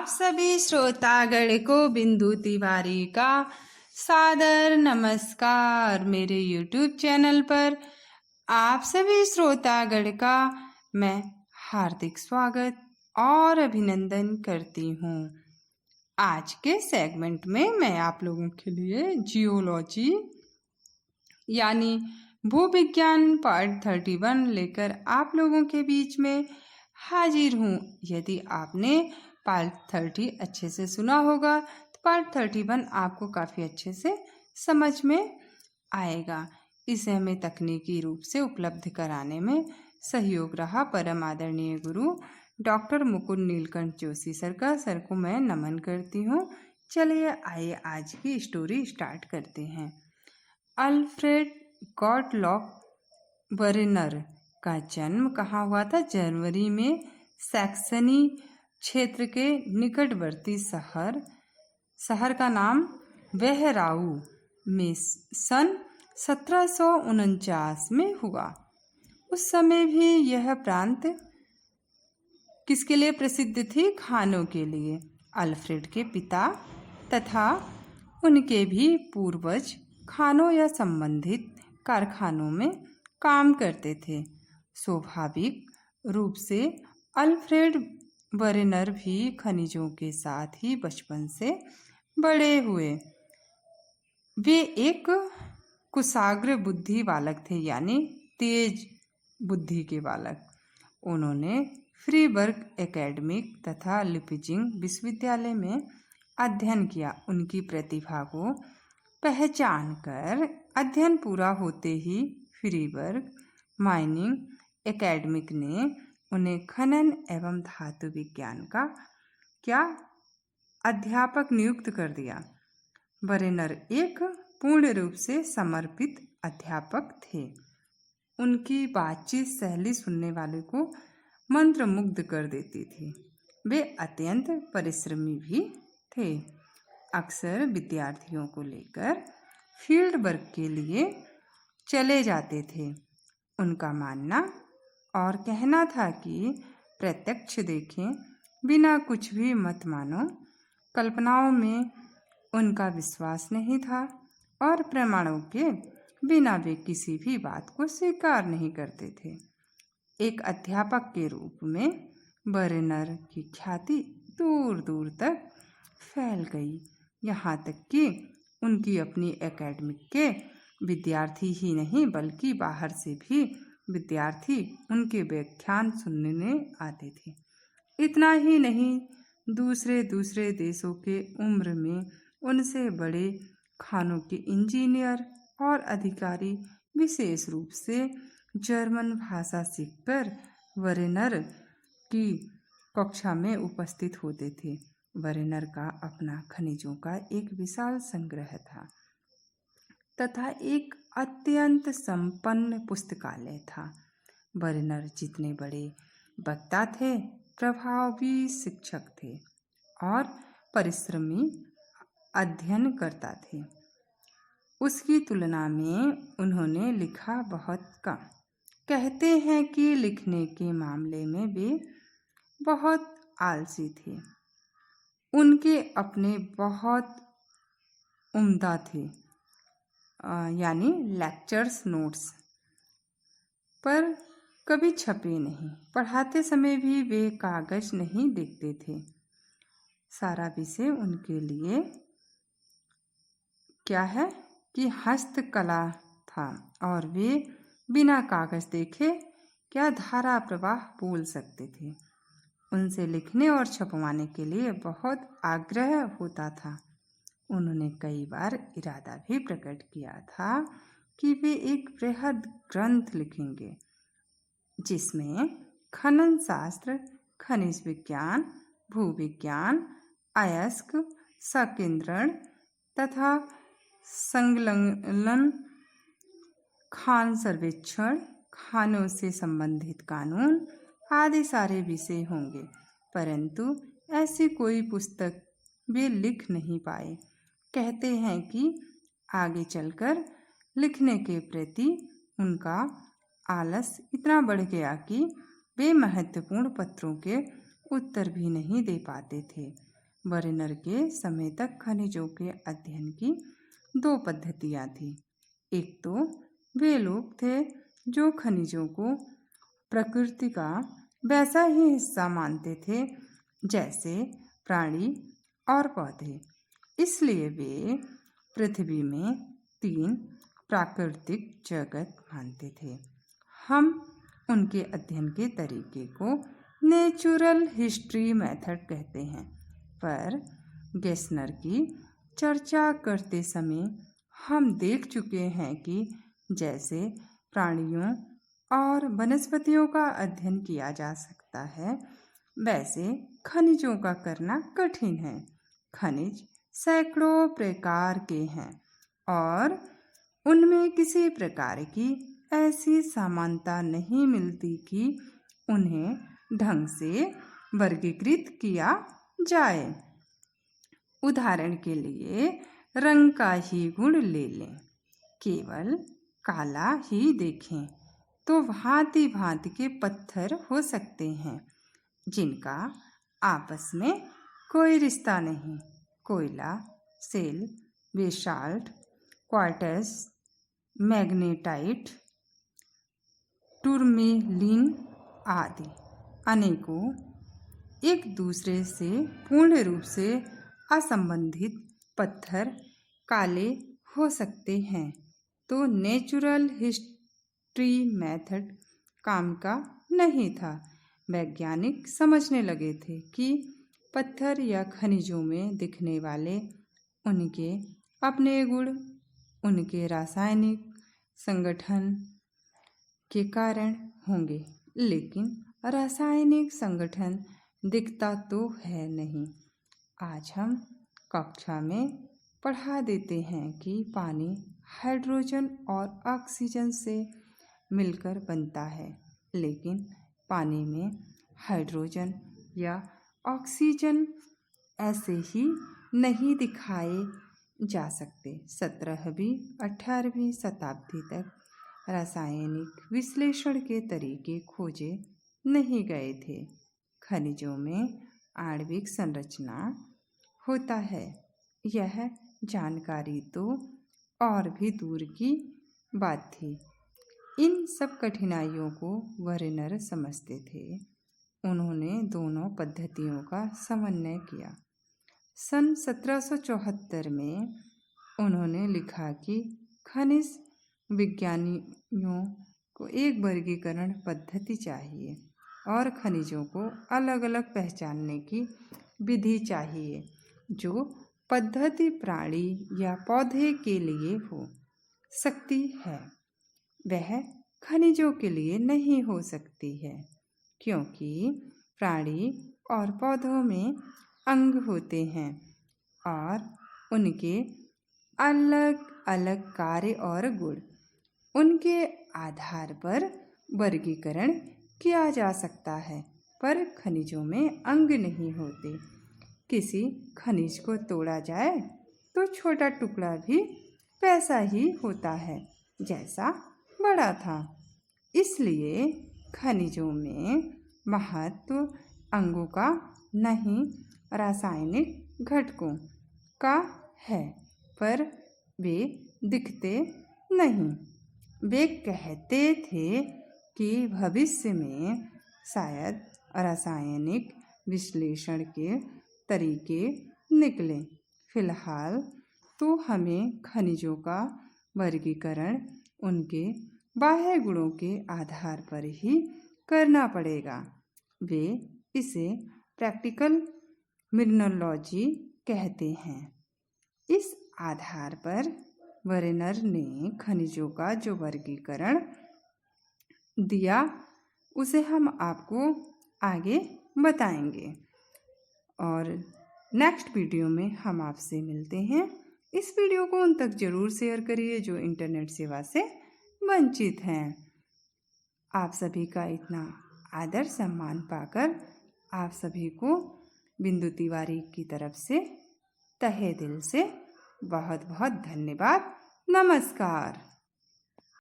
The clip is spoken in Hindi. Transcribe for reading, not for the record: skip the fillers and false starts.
आप सभी श्रोतागण को बिंदु तिवारी का सादर नमस्कार। मेरे YouTube चैनल पर आप सभी श्रोतागण का मैं हार्दिक स्वागत और अभिनंदन करती हूँ। आज के सेगमेंट में मैं आप लोगों के लिए जियोलॉजी यानी भूविज्ञान पार्ट 31 लेकर आप लोगों के बीच में हाजिर हूँ। यदि आपने पार्ट 30 अच्छे से सुना होगा तो पार्ट 31 आपको काफ़ी अच्छे से समझ में आएगा। इसे हमें तकनीकी रूप से उपलब्ध कराने में सहयोग रहा परम आदरणीय गुरु डॉक्टर मुकुंद नीलकंठ जोशी सर को मैं नमन करती हूँ। चलिए आइए आज की स्टोरी स्टार्ट करते हैं। अल्फ्रेड गॉटलॉक वर्नर का जन्म कहाँ हुआ था? जनवरी में सैक्सनी क्षेत्र के निकटवर्ती शहर का नाम वेहराऊ में सन 1749 में हुआ। उस समय भी यह प्रांत किसके लिए प्रसिद्ध थी? खानों के लिए। अल्फ्रेड के पिता तथा उनके भी पूर्वज खानों या संबंधित कारखानों में काम करते थे। स्वाभाविक रूप से अल्फ्रेड वर्नर भी खनिजों के साथ ही बचपन से बड़े हुए। वे एक कुशाग्र बुद्धि बालक थे, यानी तेज बुद्धि के बालक। उन्होंने फ्रीबर्ग एकेडमिक तथा लिपजिंग विश्वविद्यालय में अध्ययन किया। उनकी प्रतिभा को पहचान कर अध्ययन पूरा होते ही फ्रीबर्ग माइनिंग एकेडमिक ने उन्हें खनन एवं धातु विज्ञान का अध्यापक नियुक्त कर दिया। वर्नर एक पूर्ण रूप से समर्पित अध्यापक थे। उनकी बातचीत शैली सुनने वाले को मंत्रमुग्ध कर देती थी। वे अत्यंत परिश्रमी भी थे। अक्सर विद्यार्थियों को लेकर फील्ड वर्क के लिए चले जाते थे। उनका मानना और कहना था कि प्रत्यक्ष देखें बिना कुछ भी मत मानो। कल्पनाओं में उनका विश्वास नहीं था और प्रमाणों के बिना वे किसी भी बात को स्वीकार नहीं करते थे। एक अध्यापक के रूप में वर्नर की ख्याति दूर दूर तक फैल गई। यहाँ तक कि उनकी अपनी एकेडमिक के विद्यार्थी ही नहीं बल्कि बाहर से भी विद्यार्थी उनके व्याख्यान सुनने आते थे। इतना ही नहीं, दूसरे देशों के उम्र में उनसे बड़े खानों के इंजीनियर और अधिकारी विशेष रूप से जर्मन भाषा सीखकर वर्नर की कक्षा में उपस्थित होते थे। वर्नर का अपना खनिजों का एक विशाल संग्रह था तथा एक अत्यंत संपन्न पुस्तकालय था। वर्नर जितने बड़े वक्ता थे, प्रभावी शिक्षक थे और परिश्रमी अध्ययनकर्ता थे। उसकी तुलना में उन्होंने लिखा बहुत कम। कहते हैं कि लिखने के मामले में वे बहुत आलसी थे। उनके अपने बहुत उम्दा थे, यानी लेक्चर्स नोट्स पर कभी छपे नहीं। पढ़ाते समय भी वे कागज नहीं देखते थे। सारा विषय उनके लिए क्या है कि हस्तकला था और वे बिना कागज देखे क्या धारा प्रवाह बोल सकते थे। उनसे लिखने और छपवाने के लिए बहुत आग्रह होता था। उन्होंने कई बार इरादा भी प्रकट किया था कि वे एक बृहद ग्रंथ लिखेंगे जिसमें खनन शास्त्र, खनिज विज्ञान, भूविज्ञान, अयस्क, संकेंद्रण तथा संलग्न, खान सर्वेक्षण, खानों से संबंधित कानून आदि सारे विषय होंगे। परंतु ऐसी कोई पुस्तक वे लिख नहीं पाए। कहते हैं कि आगे चलकर लिखने के प्रति उनका आलस इतना बढ़ गया कि वे महत्वपूर्ण पत्रों के उत्तर भी नहीं दे पाते थे। वरेनर के समय तक खनिजों के अध्ययन की दो पद्धतियाँ थीं। एक तो वे लोग थे जो खनिजों को प्रकृति का वैसा ही हिस्सा मानते थे जैसे प्राणी और पौधे। इसलिए वे पृथ्वी में 3 प्राकृतिक जगत मानते थे। हम उनके अध्ययन के तरीके को नेचुरल हिस्ट्री मेथड कहते हैं। पर गेस्नर की चर्चा करते समय हम देख चुके हैं कि जैसे प्राणियों और वनस्पतियों का अध्ययन किया जा सकता है, वैसे खनिजों का करना कठिन है। खनिज सैकड़ों प्रकार के हैं और उनमें किसी प्रकार की ऐसी समानता नहीं मिलती कि उन्हें ढंग से वर्गीकृत किया जाए। उदाहरण के लिए रंग का ही गुण ले लें। केवल काला ही देखें तो भांति भांति के पत्थर हो सकते हैं जिनका आपस में कोई रिश्ता नहीं। कोयला, सेल, बेसाल्ट, क्वार्ट्ज, मैग्नेटाइट, टूरमेलिन आदि अनेकों एक दूसरे से पूर्ण रूप से असंबंधित पत्थर काले हो सकते हैं। तो नेचुरल हिस्ट्री मेथड काम का नहीं था। वैज्ञानिक समझने लगे थे कि पत्थर या खनिजों में दिखने वाले उनके अपने गुण उनके रासायनिक संगठन के कारण होंगे, लेकिन रासायनिक संगठन दिखता तो है नहीं। आज हम कक्षा में पढ़ा देते हैं कि पानी हाइड्रोजन और ऑक्सीजन से मिलकर बनता है, लेकिन पानी में हाइड्रोजन या ऑक्सीजन ऐसे ही नहीं दिखाए जा सकते। 17वीं 18वीं शताब्दी तक रासायनिक विश्लेषण के तरीके खोजे नहीं गए थे। खनिजों में आणविक संरचना होता है, यह जानकारी तो और भी दूर की बात थी। इन सब कठिनाइयों को वरेनर समझते थे। उन्होंने दोनों पद्धतियों का समन्वय किया। सन 1774 में उन्होंने लिखा कि खनिज विज्ञानियों को एक वर्गीकरण पद्धति चाहिए और खनिजों को अलग अलग पहचानने की विधि चाहिए जो पद्धति प्राणी या पौधे के लिए हो सकती है, वह खनिजों के लिए नहीं हो सकती है, क्योंकि प्राणी और पौधों में अंग होते हैं और उनके अलग अलग कार्य और गुण। उनके आधार पर वर्गीकरण किया जा सकता है, पर खनिजों में अंग नहीं होते। किसी खनिज को तोड़ा जाए तो छोटा टुकड़ा भी वैसा ही होता है जैसा बड़ा था। इसलिए खनिजों में महत्व अंगों का नहीं, रासायनिक घटकों का है, पर वे दिखते नहीं। वे कहते थे कि भविष्य में शायद रासायनिक विश्लेषण के तरीके निकले। फिलहाल तो हमें खनिजों का वर्गीकरण उनके बाह्य गुणों के आधार पर ही करना पड़ेगा। वे इसे प्रैक्टिकल मिनरलॉजी कहते हैं। इस आधार पर वरेनर ने खनिजों का जो वर्गीकरण दिया उसे हम आपको आगे बताएंगे और नेक्स्ट वीडियो में हम आपसे मिलते हैं। इस वीडियो को उन तक ज़रूर शेयर करिए जो इंटरनेट सेवा से वंचित हैं। आप सभी का इतना आदर सम्मान पाकर आप सभी को बिंदु तिवारी की तरफ से तहे दिल से बहुत बहुत धन्यवाद। नमस्कार।